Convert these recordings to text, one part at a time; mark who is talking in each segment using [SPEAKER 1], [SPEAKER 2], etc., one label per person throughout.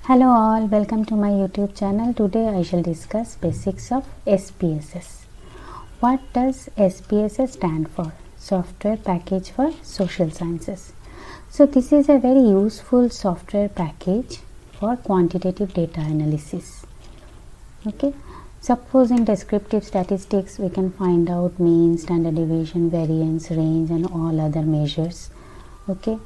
[SPEAKER 1] Hello all, welcome to my YouTube channel. Today I shall discuss basics of SPSS. What does SPSS stand for? Software Package for Social Sciences. So this is a very useful software package for quantitative data analysis. Okay. Suppose in descriptive statistics we can find out mean, standard deviation, variance, range and all other measures. Okay.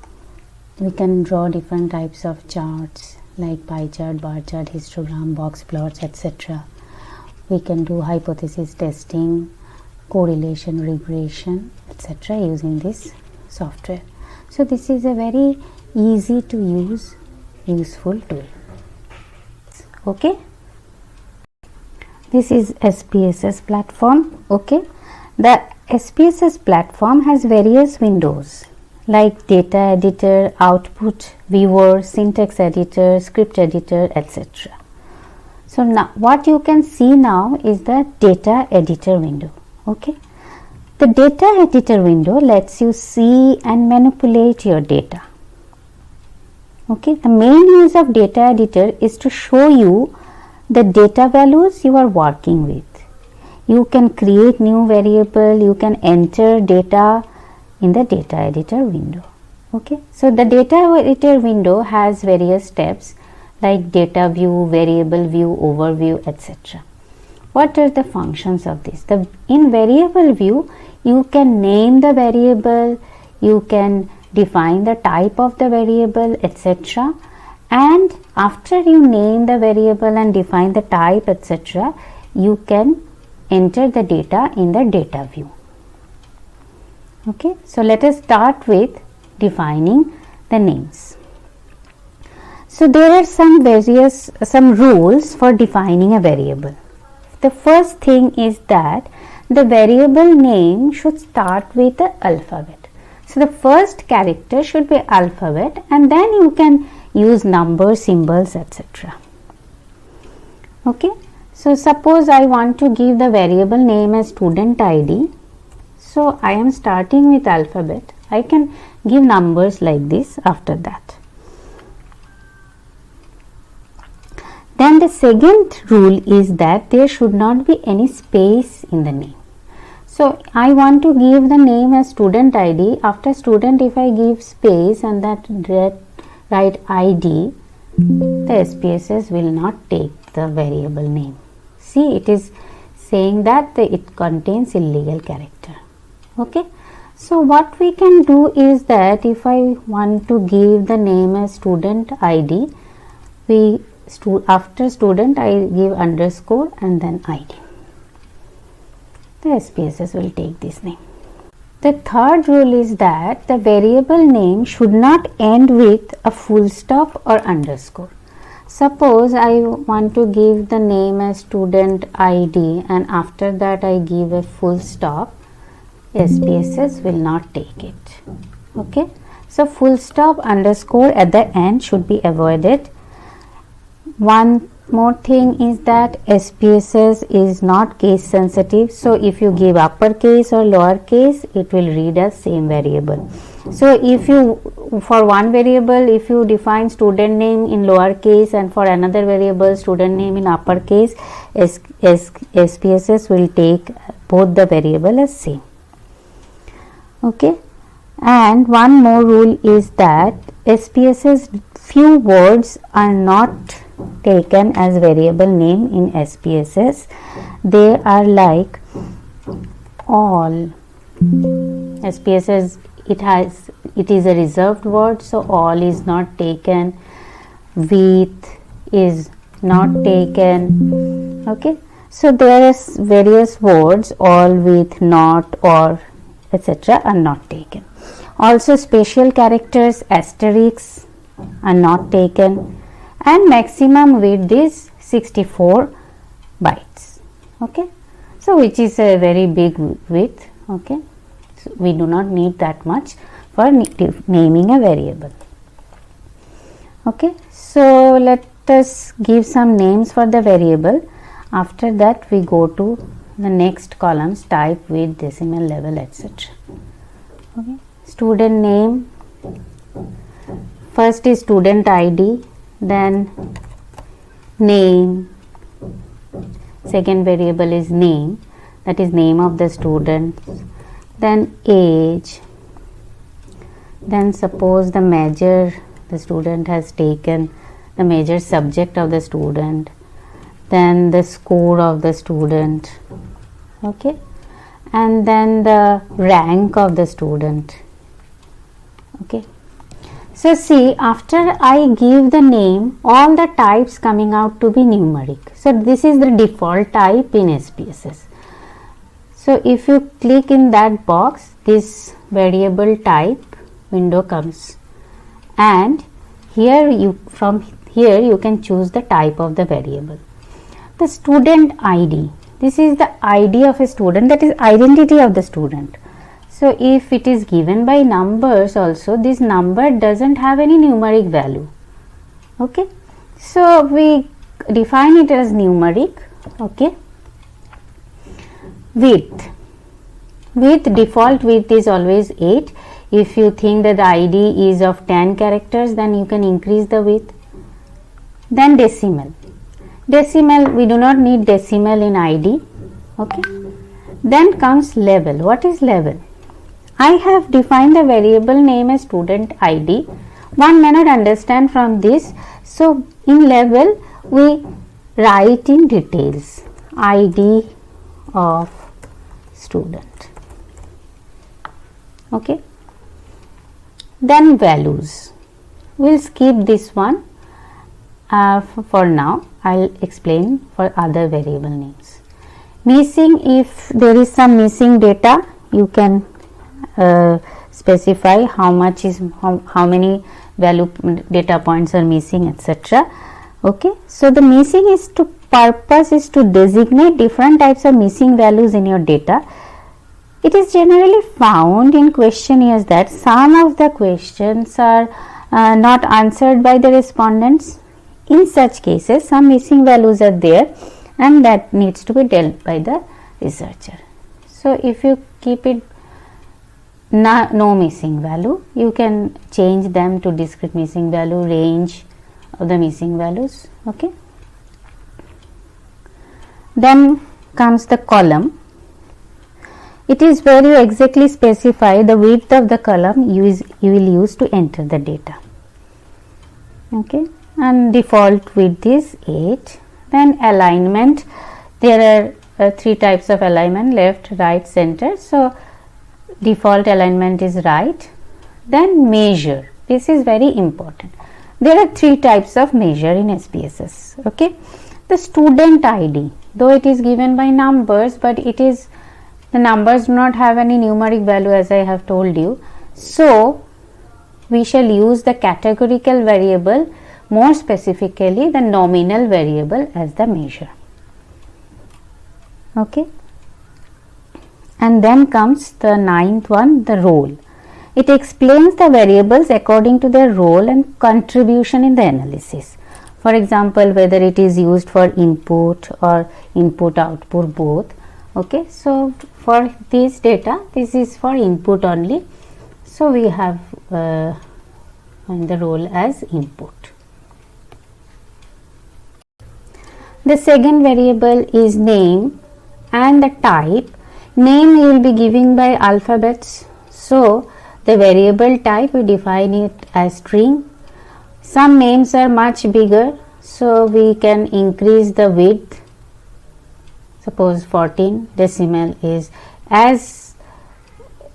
[SPEAKER 1] We can draw different types of charts like pie chart, bar chart, histogram, box plots, etc. We can do hypothesis testing, correlation, regression, etc. using this software. So this is a very easy to use, useful tool. Okay. This is SPSS platform. Okay. The SPSS platform has various windows like data editor, output viewer, syntax editor, script editor, etc. So now what you can see now is the data editor window. Okay. The data editor window lets you see and manipulate your data. Okay. The main use of data editor is to show you the data values you are working with. You can create new variable, you can enter data in the data editor window. Okay. So the data editor window has various steps like data view, variable view, overview, etc. What are the functions of this? In variable view, you can name the variable, you can define the type of the variable, etc. And after you name the variable and define the type, etc., you can enter the data in the data view. Okay, so let us start with defining the names. So there are some rules for defining a variable. The first thing is that the variable name should start with the alphabet. So the first character should be alphabet and then you can use numbers, symbols, etc. Okay, so suppose I want to give the variable name as student ID. So I am starting with alphabet. I can give numbers like this after that. Then the second rule is that there should not be any space in the name. So I want to give the name as student ID. After student, if I give space and that write ID, the SPSS will not take the variable name. See, it is saying that it contains illegal character. Okay, so what we can do is that if I want to give the name as student ID, after student I give underscore and then ID. The SPSS will take this name. The third rule is that the variable name should not end with a full stop or underscore. Suppose I want to give the name as student ID and after that I give a full stop, SPSS will not take it. Okay. So full stop, underscore at the end should be avoided. One more thing is that SPSS is not case sensitive. So if you give uppercase or lowercase, it will read as same variable. So if you, for one variable, if you define student name in lowercase and for another variable student name in uppercase, SPSS will take both the variable as same. Okay, and one more rule is that SPSS few words are not taken as variable name in SPSS. They are like all. SPSS it is a reserved word, so all is not taken. With is not taken. Okay, so there is various words, all, with, not, or, etc. are not taken. Also special characters, asterisks are not taken and maximum width is 64 bytes. Okay, so which is a very big width. Okay, so we do not need that much for naming a variable. Okay, so let us give some names for the variable. After that we go to the next columns, type, width, decimal level, etc. Okay. Student name, first is student ID, then name, second variable is name, that is name of the student, then age, then suppose the major the student has taken, the major subject of the student, then the score of the student, okay, and then the rank of the student, okay. So see, after I give the name, all the types coming out to be numeric. So this is the default type in SPSS. So if you click in that box, this variable type window comes, and here from here you can choose the type of the variable. The student ID, this is the ID of a student, that is identity of the student. So if it is given by numbers also, this number doesn't have any numeric value, okay. So we define it as numeric, okay. Width default width is always 8. If you think that the ID is of 10 characters, then you can increase the width. Then decimal, we do not need decimal in ID, okay. Then comes level. What is level? I have defined the variable name as student ID. One may not understand from this. So in level we write in details ID of student, okay. Then values, we'll skip this one for now. I'll explain for other variable names. Missing, if there is some missing data, you can specify how much is how many value data points are missing, etc. Okay, so the missing is to purpose is to designate different types of missing values in your data. It is generally found in questionnaires that some of the questions are not answered by the respondents. In such cases, some missing values are there, and that needs to be dealt by the researcher. So if you keep it no missing value, you can change them to discrete missing value, range of the missing values, okay. Then comes the column. It is where you exactly specify the width of the column you will use to enter the data, okay, and default width is 8. Then alignment, there are 3 types of alignment: left, right, center. So default alignment is right. Then measure, this is very important. There are 3 types of measure in SPSS, okay. The student ID, though it is given by numbers, but it is the numbers do not have any numeric value, as I have told you. So we shall use the categorical variable, more specifically the nominal variable, as the measure, okay. And then comes the 9th one, the role. It explains the variables according to their role and contribution in the analysis. For example, whether it is used for input or input output both, okay. So for this data, this is for input only, so we have the role as input. The second variable is name and the type. Name you will be giving by alphabets, so the variable type we define it as string. Some names are much bigger, so we can increase the width. Suppose 14. Decimal is, as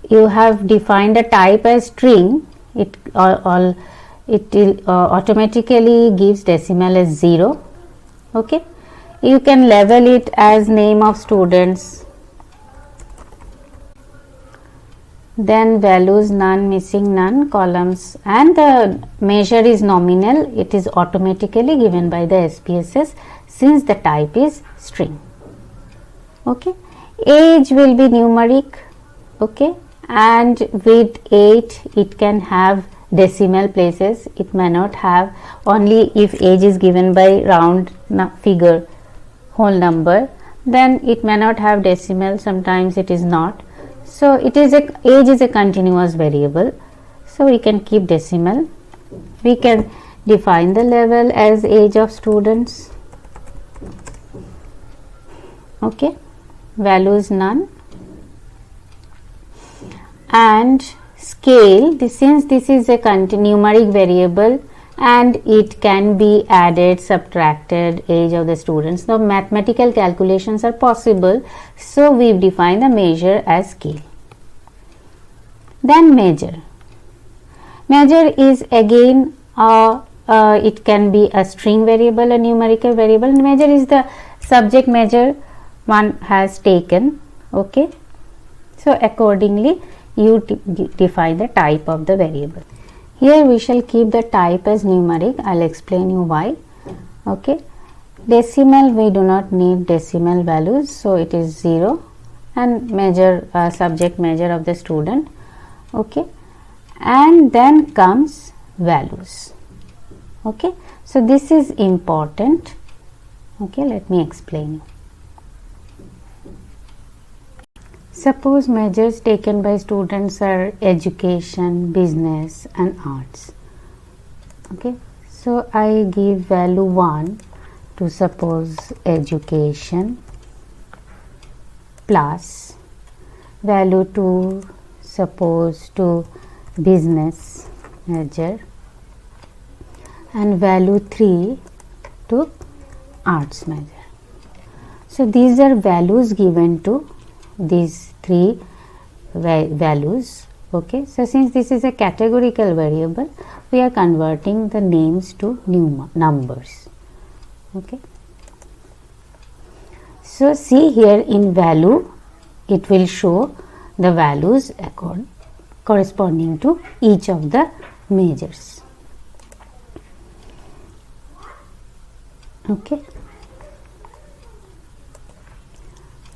[SPEAKER 1] you have defined a type as string, it automatically gives decimal as 0, okay. You can level it as name of students. Then values none, missing none, columns, and the measure is nominal. It is automatically given by the SPSS since the type is string, okay. Age will be numeric, okay, and with 8 it can have decimal places. It may not have, only if age is given by round figure, whole number, then it may not have decimal. Sometimes it is not. So it is age is a continuous variable, so we can keep decimal. We can define the level as age of students, okay, values none. And scale, since this is a numeric variable and it can be added, subtracted, age of the students, the mathematical calculations are possible, so we define the measure as scale. Then measure is again it can be a string variable, a numerical variable, and measure is the subject measure one has taken, okay. So accordingly you define the type of the variable. Here we shall keep the type as numeric. I'll explain you why, okay. Decimal, we do not need decimal values, so it is 0, and measure, subject measure of the student, okay. And then comes values, okay. So this is important, okay. Let me explain you. Suppose measures taken by students are education, business and arts, okay. So I give value 1 to suppose education plus value 2 suppose to business measure and value 3 to arts measure. So these are values given to these 3 values, okay. So since this is a categorical variable, we are converting the names to new numbers, okay. So see here in value it will show the values corresponding to each of the measures, okay.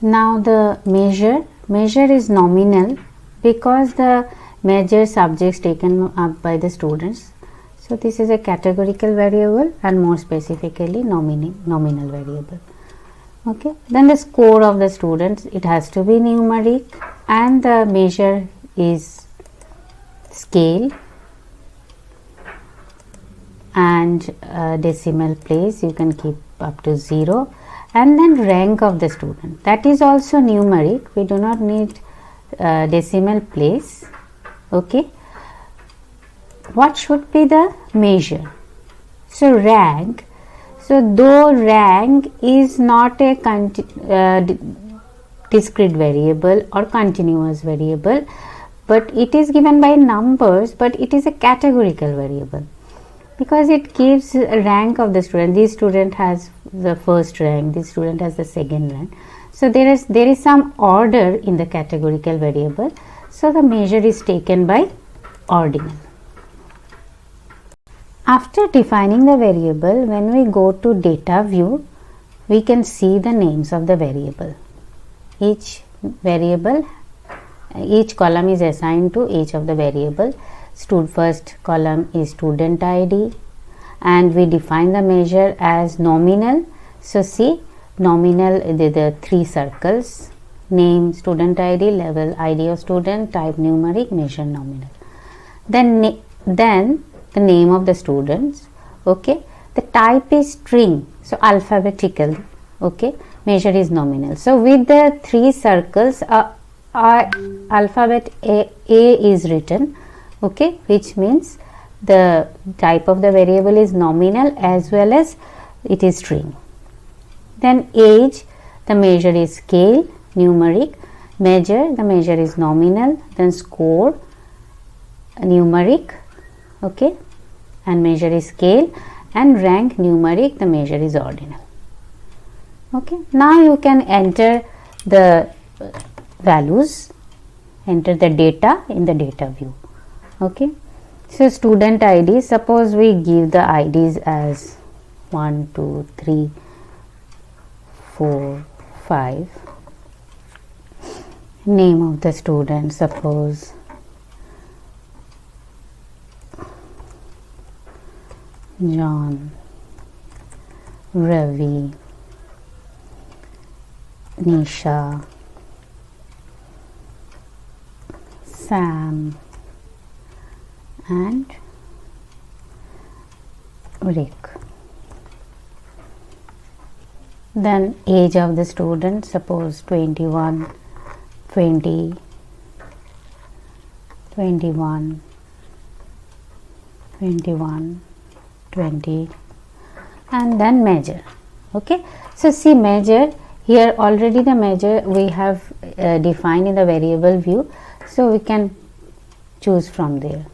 [SPEAKER 1] Now the measure is nominal because the measure subjects taken up by the students. So this is a categorical variable and more specifically nominal variable, okay. Then the score of the students, it has to be numeric, and the measure is scale and decimal place you can keep up to 0. And then rank of the student, that is also numeric, we do not need decimal place, okay. What should be the measure? So rank, so though rank is not a discrete variable or continuous variable, but it is given by numbers, but it is a categorical variable because it gives a rank of the student. This student has the first rank, this student has the second rank. So there is some order in the categorical variable. So the measure is taken by ordinal. After defining the variable, when we go to data view, we can see the names of the variable. Each column is assigned to each of the variable. First column is student ID, and we define the measure as nominal. So see, nominal, the 3 circles: name, student ID, level, ID of student, type numeric, measure nominal. Then the name of the students, okay. The type is string, so alphabetical, okay. Measure is nominal. So with the 3 circles, alphabet A is written, okay, which means the type of the variable is nominal as well as it is string. Then age, the measure is scale, numeric. Measure, the measure is nominal. Then score, numeric, okay, and measure is scale. And rank, numeric, the measure is ordinal, okay. Now you can enter the values, enter the data in the data view, okay. So student ID, suppose we give the IDs as 1, 2, 3, 4, 5. Name of the student, suppose John, Ravi, Nisha, Sam and Rick. Then age of the student, suppose 21, 20, 21, 21, 20, and then measure. Okay, so see measure here, already the measure we have defined in the variable view, so we can choose from there.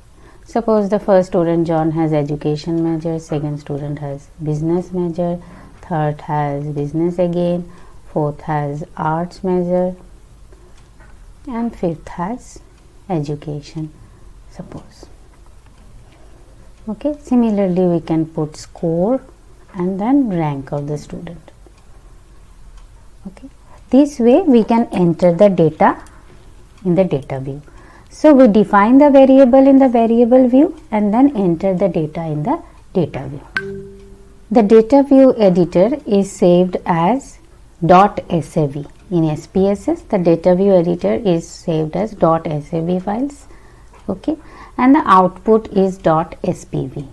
[SPEAKER 1] Suppose the first student John has education measure, second student has business measure, third has business again, fourth has arts measure, and fifth has education, suppose. Okay, similarly we can put score and then rank of the student. Okay, this way we can enter the data in the data view. So we define the variable in the variable view and then enter the data in the data view. The data view editor is saved as .sav. In SPSS, the data view editor is saved as .sav files. Okay, and the output is .spv.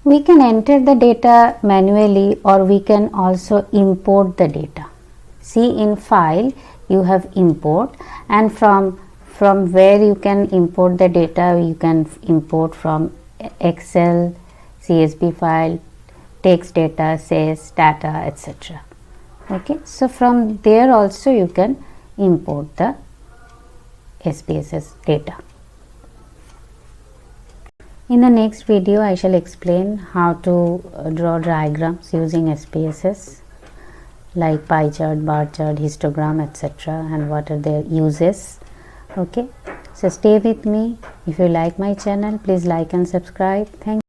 [SPEAKER 1] We can enter the data manually, or we can also import the data. See, in file you have import, and from where you can import the data, you can import from Excel, CSV file, text data, SAS data, etc. Okay, so from there also you can import the SPSS data. In the next video, I shall explain how to draw diagrams using SPSS, like pie chart, bar chart, histogram, etc., and what are their uses. Okay, so stay with me. If you like my channel, please like and subscribe. Thank you.